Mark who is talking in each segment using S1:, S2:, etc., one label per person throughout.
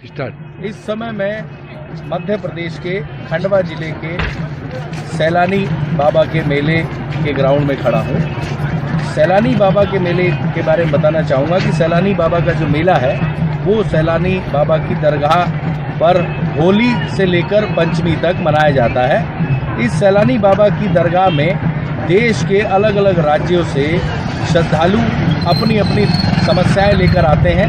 S1: Start.
S2: इस समय मैं मध्य प्रदेश के खंडवा जिले के सैलानी बाबा के मेले के ग्राउंड में खड़ा हूँ। सैलानी बाबा के मेले के बारे में बताना चाहूँगा कि सैलानी बाबा का जो मेला है वो सैलानी बाबा की दरगाह पर होली से लेकर पंचमी तक मनाया जाता है। इस सैलानी बाबा की दरगाह में देश के अलग अलग राज्यों से श्रद्धालु अपनी अपनी समस्याएं लेकर आते हैं।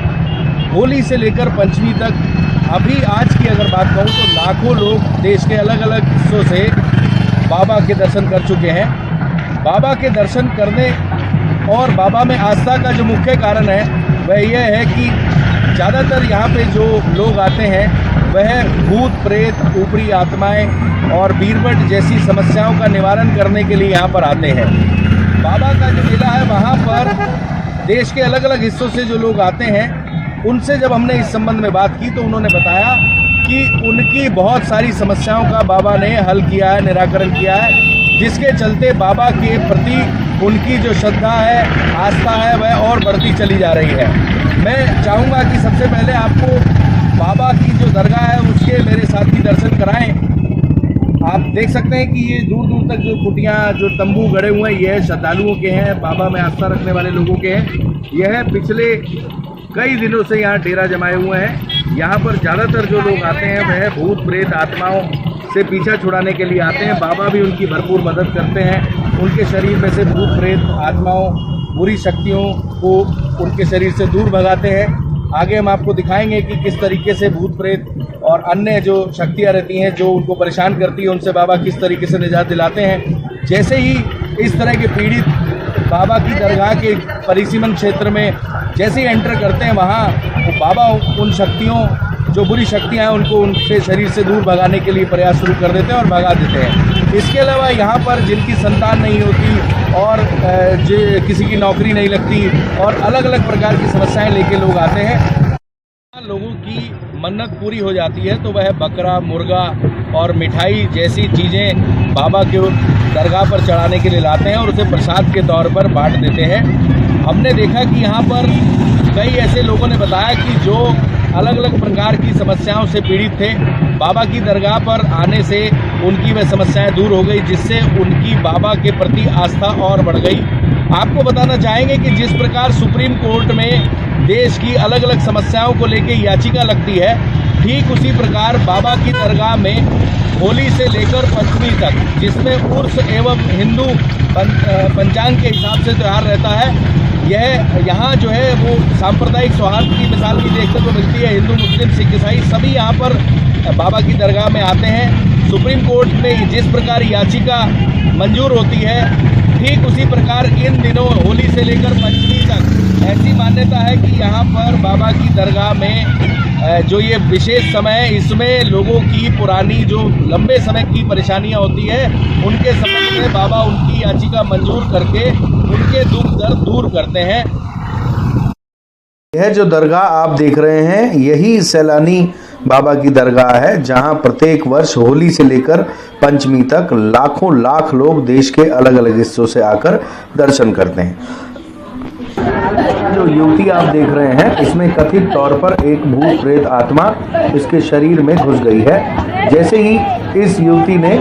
S2: होली से लेकर पंचमी तक अभी आज की अगर बात कहूँ तो लाखों लोग देश के अलग अलग हिस्सों से बाबा के दर्शन कर चुके हैं। बाबा के दर्शन करने और बाबा में आस्था का जो मुख्य कारण है वह यह है कि ज़्यादातर यहाँ पे जो लोग आते हैं वह भूत प्रेत, ऊपरी आत्माएं और बीरबट जैसी समस्याओं का निवारण करने के लिए यहाँ पर आते हैं। बाबा का जो मेला है वहाँ पर देश के अलग अलग हिस्सों से जो लोग आते हैं उनसे जब हमने इस संबंध में बात की तो उन्होंने बताया कि उनकी बहुत सारी समस्याओं का बाबा ने हल किया है, निराकरण किया है, जिसके चलते बाबा के प्रति उनकी जो श्रद्धा है, आस्था है वह और बढ़ती चली जा रही है। मैं चाहूँगा कि सबसे पहले आपको बाबा की जो दरगाह है उसके मेरे साथ ही दर्शन कराएं। आप देख सकते हैं कि ये दूर दूर तक जो कुटियाँ, जो तंबू गड़े हुए हैं ये श्रद्धालुओं के हैं, बाबा में आस्था रखने वाले लोगों के हैं। यह पिछले कई दिनों से यहाँ डेरा जमाए हुए हैं। यहाँ पर ज़्यादातर जो लोग आते हैं वह भूत प्रेत आत्माओं से पीछा छुड़ाने के लिए आते हैं। बाबा भी उनकी भरपूर मदद करते हैं। उनके शरीर में से भूत प्रेत आत्माओं, बुरी शक्तियों को उनके शरीर से दूर भगाते हैं। आगे हम आपको दिखाएंगे कि किस तरीके से भूत प्रेत और अन्य जो शक्तियाँ रहती हैं जो उनको परेशान करती है उनसे बाबा किस तरीके से निजात दिलाते हैं। जैसे ही इस तरह के पीड़ित बाबा की दरगाह के परिसीमन क्षेत्र में जैसे ही एंटर करते हैं वहाँ वो बाबा उन शक्तियों, जो बुरी शक्तियाँ हैं उनको उनसे शरीर से दूर भगाने के लिए प्रयास शुरू कर देते हैं और भगा देते हैं। इसके अलावा यहाँ पर जिनकी संतान नहीं होती और किसी की नौकरी नहीं लगती और अलग अलग प्रकार की समस्याएं लेके लोग आते हैं, लोगों की मन्नत पूरी हो जाती है तो वह बकरा, मुर्गा और मिठाई जैसी चीज़ें बाबा के दरगाह पर चढ़ाने के लिए लाते हैं और उसे प्रसाद के तौर पर बांट देते हैं। हमने देखा कि यहाँ पर कई ऐसे लोगों ने बताया कि जो अलग अलग प्रकार की समस्याओं से पीड़ित थे, बाबा की दरगाह पर आने से उनकी वह समस्याएं दूर हो गई, जिससे उनकी बाबा के प्रति आस्था और बढ़ गई। आपको बताना चाहेंगे कि जिस प्रकार सुप्रीम कोर्ट में देश की अलग अलग समस्याओं को लेकर याचिका लगती है, ठीक उसी प्रकार बाबा की दरगाह में होली से लेकर पंचमी तक, जिसमें उर्स एवं हिंदू पंचांग के हिसाब से त्यौहार रहता है, यह यहाँ जो है वो सांप्रदायिक सौहार्द की मिसाल भी देखने को मिलती है। हिंदू, मुस्लिम, सिख, ईसाई सभी यहाँ पर बाबा की दरगाह में आते हैं। सुप्रीम कोर्ट में जिस प्रकार याचिका मंजूर होती है, ठीक उसी प्रकार इन दिनों होली से लेकर पंचमी तक ऐसी मान्यता है कि यहाँ पर बाबा की दरगाह में जो ये विशेष समय है इसमें लोगों की पुरानी जो लंबे समय की परेशानियां होती है उनके संबंध में बाबा उनकी याचिका मंजूर करके उनके दुख दर्द दूर करते हैं।
S3: यह जो दरगाह आप देख रहे हैं यही सैलानी बाबा की दरगाह है, जहां प्रत्येक वर्ष होली से लेकर पंचमी तक लाखों लाख लोग देश के अलग अलग हिस्सों से आकर दर्शन करते हैं। जो युवती आप देख रहे हैं इसमें कथित तौर पर एक भूत प्रेत आत्मा इसके शरीर में घुस गई है। जैसे ही इस युवती ने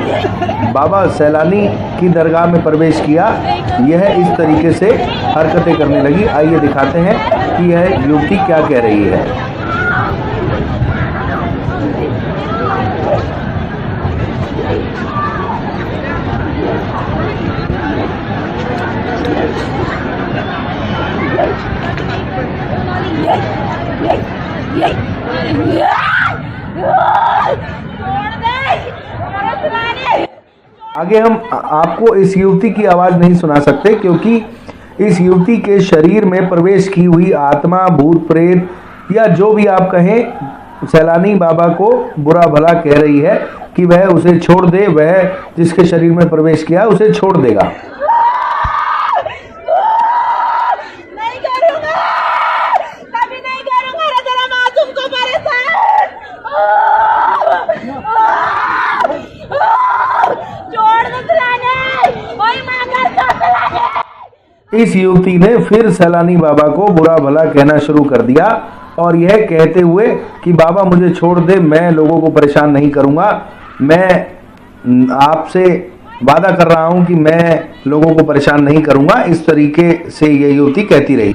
S3: बाबा सैलानी की दरगाह में प्रवेश किया, यह इस तरीके से हरकतें करने लगी। आइए दिखाते हैं कि यह युवती क्या कह रही है। आगे हम आपको इस युवती की आवाज नहीं सुना सकते क्योंकि इस युवती के शरीर में प्रवेश की हुई आत्मा, भूत प्रेत या जो भी आप कहें, सैलानी बाबा को बुरा भला कह रही है कि वह उसे छोड़ दे, वह जिसके शरीर में प्रवेश किया उसे छोड़ देगा। इस युवती ने फिर सैलानी बाबा को बुरा भला कहना शुरू कर दिया और यह कहते हुए कि बाबा मुझे छोड़ दे, मैं लोगों को परेशान नहीं करूँगा, मैं आपसे वादा कर रहा हूँ कि मैं लोगों को परेशान नहीं करूँगा। इस तरीके से ये युवती कहती रही।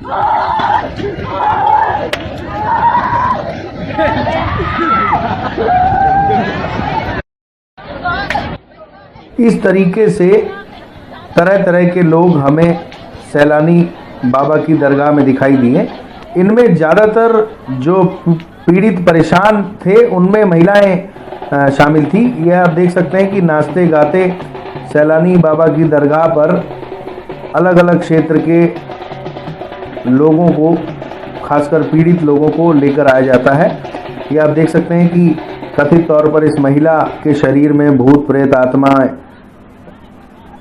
S3: इस तरीके से तरह तरह के लोग हमें सैलानी बाबा की दरगाह में दिखाई दिए। इनमें ज़्यादातर जो पीड़ित परेशान थे उनमें महिलाएं शामिल थी। यह आप देख सकते हैं कि नाचते गाते सैलानी बाबा की दरगाह पर अलग अलग क्षेत्र के लोगों को, खासकर पीड़ित लोगों को लेकर आया जाता है। यह आप देख सकते हैं कि कथित तौर पर इस महिला के शरीर में भूत प्रेत आत्माएं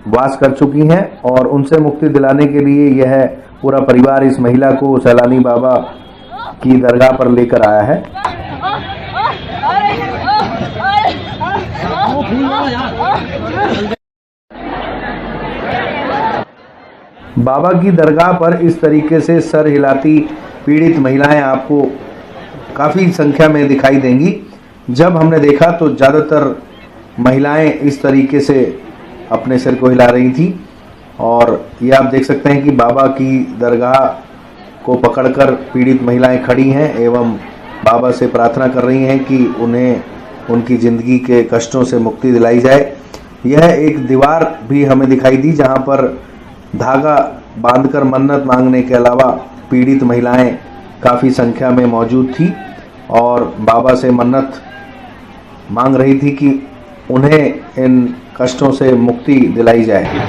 S3: वास कर चुकी हैं और उनसे मुक्ति दिलाने के लिए यह पूरा परिवार इस महिला को सैलानी बाबा की दरगाह पर लेकर आया है। बाबा की दरगाह पर इस तरीके से सर हिलाती पीड़ित महिलाएं आपको काफ़ी संख्या में दिखाई देंगी। जब हमने देखा तो ज़्यादातर महिलाएं इस तरीके से अपने सिर को हिला रही थी और ये आप देख सकते हैं कि बाबा की दरगाह को पकड़कर पीड़ित महिलाएं खड़ी हैं एवं बाबा से प्रार्थना कर रही हैं कि उन्हें उनकी ज़िंदगी के कष्टों से मुक्ति दिलाई जाए। यह एक दीवार भी हमें दिखाई दी जहां पर धागा बांधकर मन्नत मांगने के अलावा पीड़ित महिलाएं काफ़ी संख्या में मौजूद थी और बाबा से मन्नत मांग रही थी कि उन्हें इन कष्टों से मुक्ति दिलाई जाए।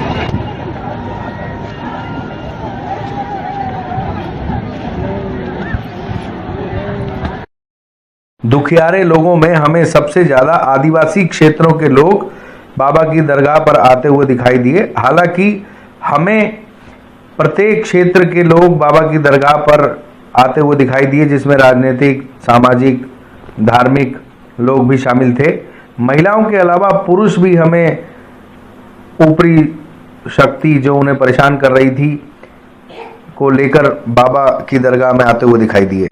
S3: दुखियारे लोगों में हमें सबसे ज़्यादा आदिवासी क्षेत्रों के लोग बाबा की दरगाह पर आते हुए दिखाई दिए। हालांकि हमें प्रत्येक क्षेत्र के लोग बाबा की दरगाह पर आते हुए दिखाई दिए, जिसमें राजनीतिक, सामाजिक, धार्मिक लोग भी शामिल थे। महिलाओं के अलावा पुरुष भी हमें ऊपरी शक्ति जो उन्हें परेशान कर रही थी को लेकर बाबा की दरगाह में आते हुए दिखाई दिए।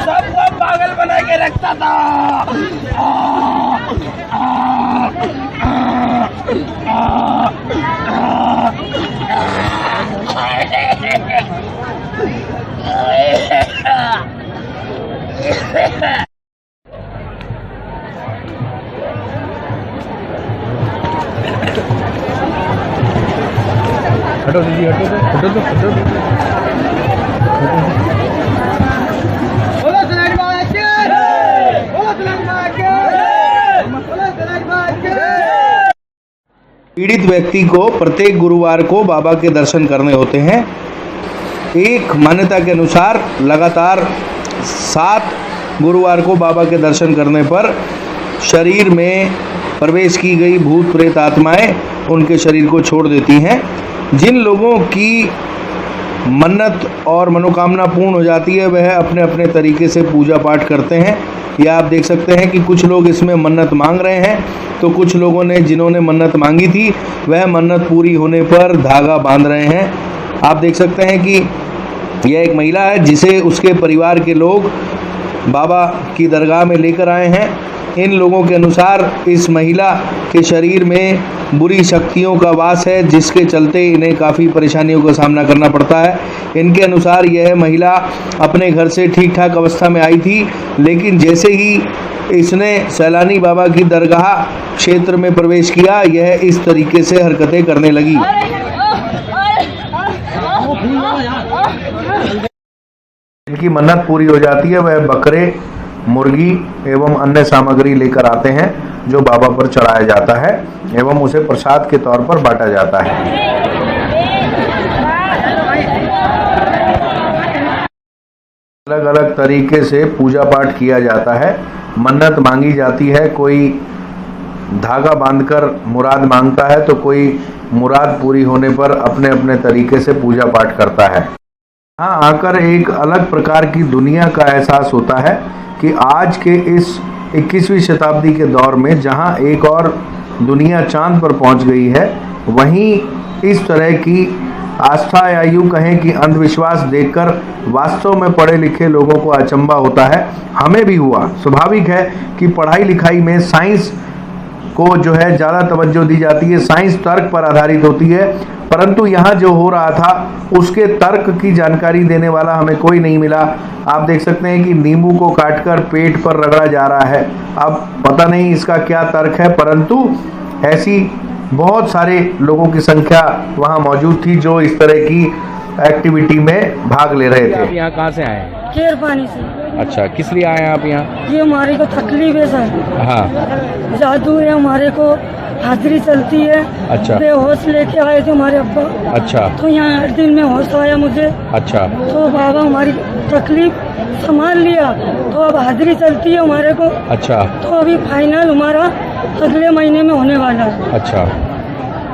S2: सबको पागल बना के रखता था। हटो दीदी, हटो।
S3: पीड़ित व्यक्ति को प्रत्येक गुरुवार को बाबा के दर्शन करने होते हैं। एक मान्यता के अनुसार लगातार 7 गुरुवार को बाबा के दर्शन करने पर शरीर में प्रवेश की गई भूत प्रेत आत्माएं उनके शरीर को छोड़ देती हैं। जिन लोगों की मन्नत और मनोकामना पूर्ण हो जाती है वह अपने अपने तरीके से पूजा पाठ करते हैं। या आप देख सकते हैं कि कुछ लोग इसमें मन्नत मांग रहे हैं, तो कुछ लोगों ने जिन्होंने मन्नत मांगी थी वह मन्नत पूरी होने पर धागा बांध रहे हैं। आप देख सकते हैं कि यह एक महिला है जिसे उसके परिवार के लोग बाबा की दरगाह में लेकर आए हैं इन लोगों के अनुसार इस महिला के शरीर में बुरी शक्तियों का वास है, जिसके चलते इन्हें काफ़ी परेशानियों का सामना करना पड़ता है। इनके अनुसार यह महिला अपने घर से ठीक ठाक अवस्था में आई थी, लेकिन जैसे ही इसने सैलानी बाबा की दरगाह क्षेत्र में प्रवेश किया, यह इस तरीके से हरकतें करने लगी। इनकी मन्नत पूरी हो जाती है, वह बकरे, मुर्गी एवं अन्य सामग्री लेकर आते हैं जो बाबा पर चढ़ाया जाता है एवं उसे प्रसाद के तौर पर बांटा जाता है। अलग अलग तरीके से पूजा पाठ किया जाता है, मन्नत मांगी जाती है। कोई धागा बांधकर मुराद मांगता है तो कोई मुराद पूरी होने पर अपने अपने तरीके से पूजा पाठ करता है। यहाँ आकर एक अलग प्रकार की दुनिया का एहसास होता है कि आज के इस 21वीं शताब्दी के दौर में जहाँ एक और दुनिया चांद पर पहुँच गई है, वहीं इस तरह की आस्था या यूँ कहें कि अंधविश्वास देखकर वास्तव में पढ़े लिखे लोगों को अचंभा होता है। हमें भी हुआ। स्वाभाविक है कि पढ़ाई लिखाई में साइंस को जो है ज़्यादा तवज्जो दी जाती है, साइंस तर्क पर आधारित होती है, परंतु यहाँ जो हो रहा था उसके तर्क की जानकारी देने वाला हमें कोई नहीं मिला। आप देख सकते हैं कि नींबू को काटकर पेट पर रगड़ा जा रहा है। अब पता नहीं इसका क्या तर्क है, परंतु ऐसी बहुत सारे लोगों की संख्या वहाँ मौजूद थी जो इस तरह की एक्टिविटी में भाग ले रहे थे।
S2: आप यहाँ कहाँ से आए हैं?
S1: केर पानी से।
S2: अच्छा, किस लिए आए हैं आप यहाँ?
S1: ये हमारे को तकलीफ है सर।
S2: हाँ।
S1: जादू है, हमारे को हाजिरी चलती है।
S2: अच्छा।
S1: बेहोश लेके आए थे हमारे अब्बा।
S2: अच्छा।
S1: तो यहाँ 8 दिन में होश आया मुझे।
S2: अच्छा।
S1: तो बाबा हमारी तकलीफ संभाल लिया, तो अब हाजिरी चलती है हमारे को।
S2: अच्छा।
S1: तो अभी फाइनल हमारा अगले महीने में होने वाला है।
S2: अच्छा,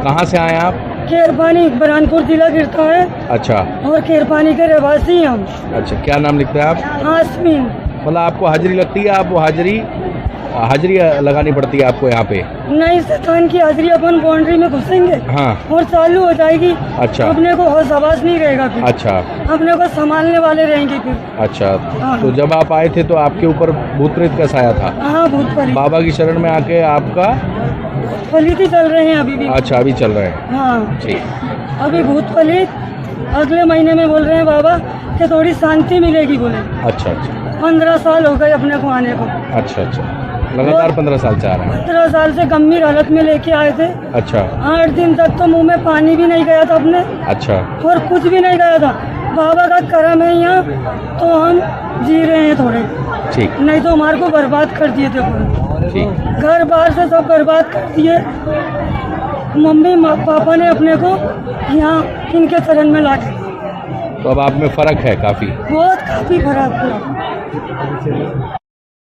S2: कहाँ से आए आप?
S1: केरपानी, बरहानपुर जिला गिरता है।
S2: अच्छा।
S1: और केरपानी के रहवासी हैं हम।
S2: अच्छा, क्या नाम लिखते हैं आप?
S1: आसमीन।
S2: मतलब आपको हाजिरी लगती है, आप वो हाजिरी लगानी पड़ती है आपको यहाँ पे?
S1: नहीं, शैतान की हाजिरी अपन बाउंड्री में घुसेंगे।
S2: हाँ।
S1: और चालू हो जाएगी।
S2: अच्छा।
S1: अपने को होश आवाज नहीं रहेगा फिर।
S2: अच्छा।
S1: अपने को संभालने वाले रहेंगे फिर।
S2: अच्छा।
S1: हाँ।
S2: तो जब आप आए थे तो आपके ऊपर भूत प्रेत कैसा आया था?
S1: हाँ, भूत परी।
S2: बाबा की शरण में आके आपका?
S1: फलित ही चल रहे हैं अभी भी।
S2: अच्छा, अभी चल रहे हैं।
S1: हाँ,
S2: ठीक।
S1: अभी भूत फलित अगले महीने में बोल रहे हैं बाबा कि थोड़ी शांति मिलेगी बोले।
S2: अच्छा। अच्छा।
S1: 15 साल हो गए अपने को आने को।
S2: अच्छा। अच्छा, लगातार 15 साल से आ रहे हैं?
S1: 15 साल से गंभीर हालत में लेके आए थे।
S2: अच्छा।
S1: 8 दिन तक तो मुंह में पानी भी नहीं गया था अपने।
S2: अच्छा।
S1: और कुछ भी नहीं गया था। बाबा का करम है यहाँ, तो हम जी रहे हैं थोड़े।
S2: ठीक।
S1: नहीं तो हमारे को बर्बाद कर दिए थे पूरे।
S2: ठीक।
S1: घर बार से सब बर्बाद कर दिए। मम्मी पापा ने अपने को यहाँ इनके चरण में ला के।
S2: तो अब आप में फर्क है काफी?
S1: बहुत काफी फर्क हुआ।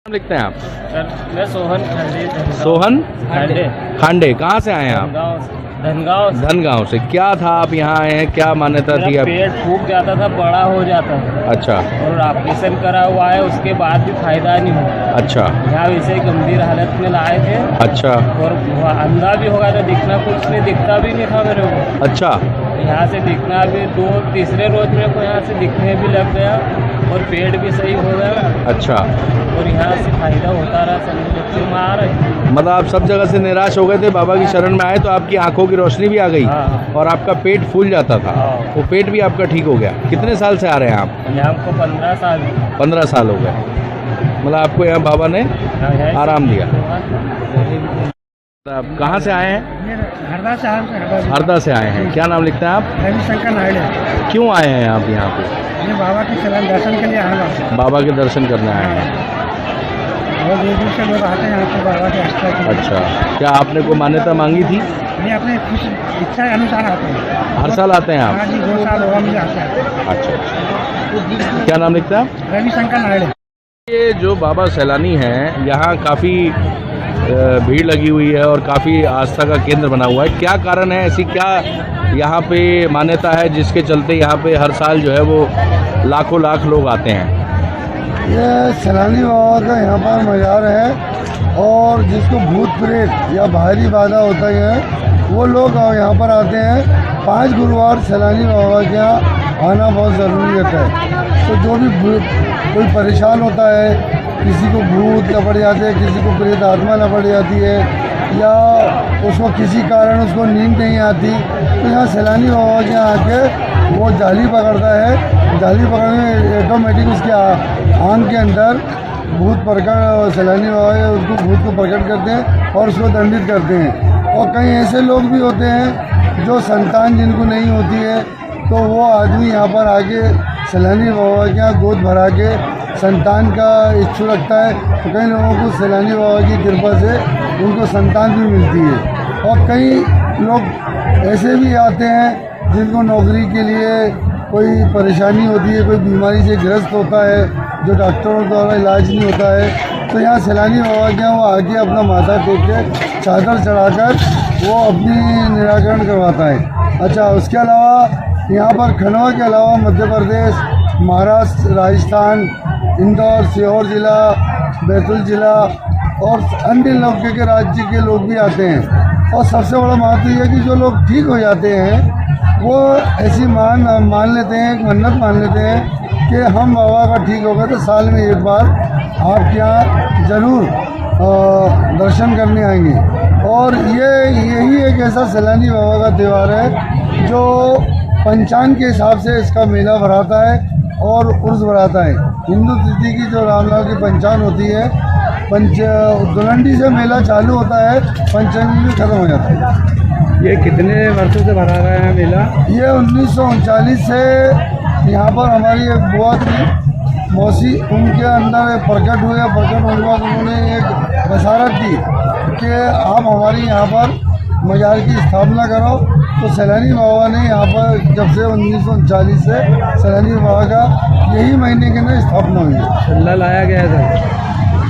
S2: नाम लिखते हैं आप?
S4: सर मैं सोहन खांडे।
S2: सोहन
S4: खांडे।
S2: खांडे। कहाँ से आए हैं आप?
S4: धनगांव।
S2: धनगांव से। क्या था आप यहाँ आए हैं, क्या मान्यता थी
S4: मेरा
S2: आप?
S4: पेट फूक जाता था, बड़ा हो जाता था।
S2: अच्छा।
S4: और ऑपरेशन करा हुआ है, उसके बाद भी फायदा नहीं हुआ।
S2: अच्छा।
S4: यहाँ वैसे ही गंभीर हालत में लाए थे।
S2: अच्छा।
S4: और अंधा भी हो गया था, दिखना कुछ नहीं दिखता भी नहीं था मेरे को।
S2: अच्छा।
S4: यहाँ से दिखना भी तीसरे रोज मेरे को यहाँ से दिखने भी लग गया और पेट भी सही हो गया।
S2: अच्छा।
S4: और यहाँ से फायदा होता रहा, समझ में आ रहा है।
S2: मतलब आप सब जगह से निराश हो गए थे, बाबा की शरण में आए तो आपकी आंखों की रोशनी भी आ गई।
S4: हाँ।
S2: और आपका पेट फूल जाता था।
S4: हाँ।
S2: वो पेट भी आपका ठीक हो गया। कितने साल से आ रहे हैं आप?
S4: यहाँ को 15 साल।
S2: 15 साल हो गए। मतलब आपको यहाँ बाबा ने आराम दिया। आप कहाँ से आए हैं?
S1: हरदा से
S2: हरदा से आए हैं। क्या नाम लिखते हैं आप?
S1: रविशंकर नायडू।
S2: क्यों आए हैं आप यहाँ पे?
S1: ये बाबा के शरण दर्शन के लिए आए।
S2: बाबा के दर्शन करने आए हैं।
S1: बहुत दूर दूर से लोग आते हैं यहाँ पे बाबा के आस्था के लिए।
S2: अच्छा। क्या आपने कोई मान्यता मांगी थी?
S1: ये अपने कुछ इच्छा के अनुसार आते हैं।
S2: हर साल आते हैं
S1: हाँ
S2: आप?
S1: जी, 2 साल होगा मुझे आता है।
S2: अच्छा। अच्छा। क्या नाम लिखते हैं आप?
S1: रविशंकर नायडू।
S2: ये जो बाबा सैलानी हैं, यहाँ काफ़ी भीड़ लगी हुई है और काफ़ी आस्था का केंद्र बना हुआ है। क्या कारण है, ऐसी क्या यहाँ पे मान्यता है जिसके चलते यहाँ पे हर साल जो है वो लाखों लाख लोग आते हैं?
S5: ये सैलानी बाबा का यहाँ पर मज़ार है और जिसको भूत प्रेत या बाहरी बाधा होता है वो लोग यहाँ पर आते हैं। 5 गुरुवार सैलानी बाबा के यहाँ आना बहुत ज़रूरी रहता है। तो जो भी कोई परेशान होता है किसी को भूत लपट जाते हैं, किसी को प्रेत आत्मा लपट जाती है, या उसको किसी कारण उसको नींद नहीं आती, तो यहाँ सैलानी बाबा के यहाँ आके वो जाली पकड़ता है। जाली पकड़ने में ऑटोमेटिक उसके आंख के अंदर भूत प्रकट, सैलानी बाबा है उसको भूत को प्रकट करते हैं और उसको दंडित करते हैं। और कई ऐसे लोग भी होते हैं जो संतान जिनको नहीं होती है, तो वो आदमी यहाँ पर आके सैलानी बाबा के यहाँ गोद भरा के संतान का इच्छु रखता है। तो कई लोगों को सैलानी बाबा की कृपा से उनको संतान भी मिलती है। और कई लोग ऐसे भी आते हैं जिनको नौकरी के लिए कोई परेशानी होती है, कोई बीमारी से ग्रस्त होता है, जो डॉक्टरों द्वारा इलाज नहीं होता है, तो यहाँ सैलानी बाबा के यहाँ वो आके अपना माथा टेक के चादर चढ़ाकर वो अपनी निराकरण करवाता है। अच्छा, उसके अलावा यहाँ पर खंडवा के अलावा मध्य प्रदेश, महाराष्ट्र, राजस्थान, इंदौर, सीहोर जिला, बैतूल जिला और अन्य इलाके के राज्य के लोग भी आते हैं। और सबसे बड़ा बात ये है कि जो लोग ठीक हो जाते हैं वो ऐसी मान लेते हैं, एक मन्नत मान लेते हैं कि हम बाबा का ठीक होगा तो साल में एक बार आपके यहाँ ज़रूर दर्शन करने आएंगे। और यही एक ऐसा सैलानी बाबा का त्यौहार है जो पंचांग के हिसाब से इसका मेला भराता है और उर्स भराता है। हिंदू तिथि की जो रामलाल की पंचांग होती है, दुलंडी से मेला चालू होता है, पंचमी में ख़त्म हो जाता है।
S6: ये कितने वर्षों से भरा रहा है मेला?
S5: ये 1939 से यहाँ पर हमारी एक बुआ थी मौसी, उनके अंदर प्रकट हुए। प्रकट होने के बाद उन्होंने एक बसारत दी कि आप हमारी यहाँ पर मजार की स्थापना करो। तो सैलानी बाबा ने यहाँ पर जब से 1939 से सैलानी बाबा का यही महीने के अंदर स्थापना हुई है।
S6: छल्ला लाया गया था।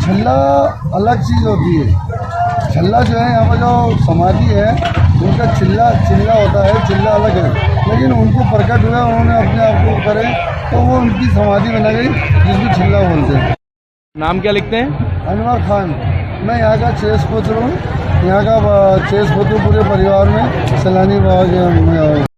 S5: छल्ला अलग चीज़ होती है। छल्ला जो है यहाँ पर जो समाधि है उनका चिल्ला होता है, चिल्ला अलग है। लेकिन उनको प्रकट हुआ, उन्होंने अपने आप को करे तो वो उनकी समाधि बना गई जिसको छिल्ला बोलते हैं।
S6: नाम क्या लिखते हैं?
S5: अनवर खान। मैं यहाँ का 6 पुत्र हूँ। यहाँ का 6 पुत्र पूरे परिवार में सैलानी बाबा के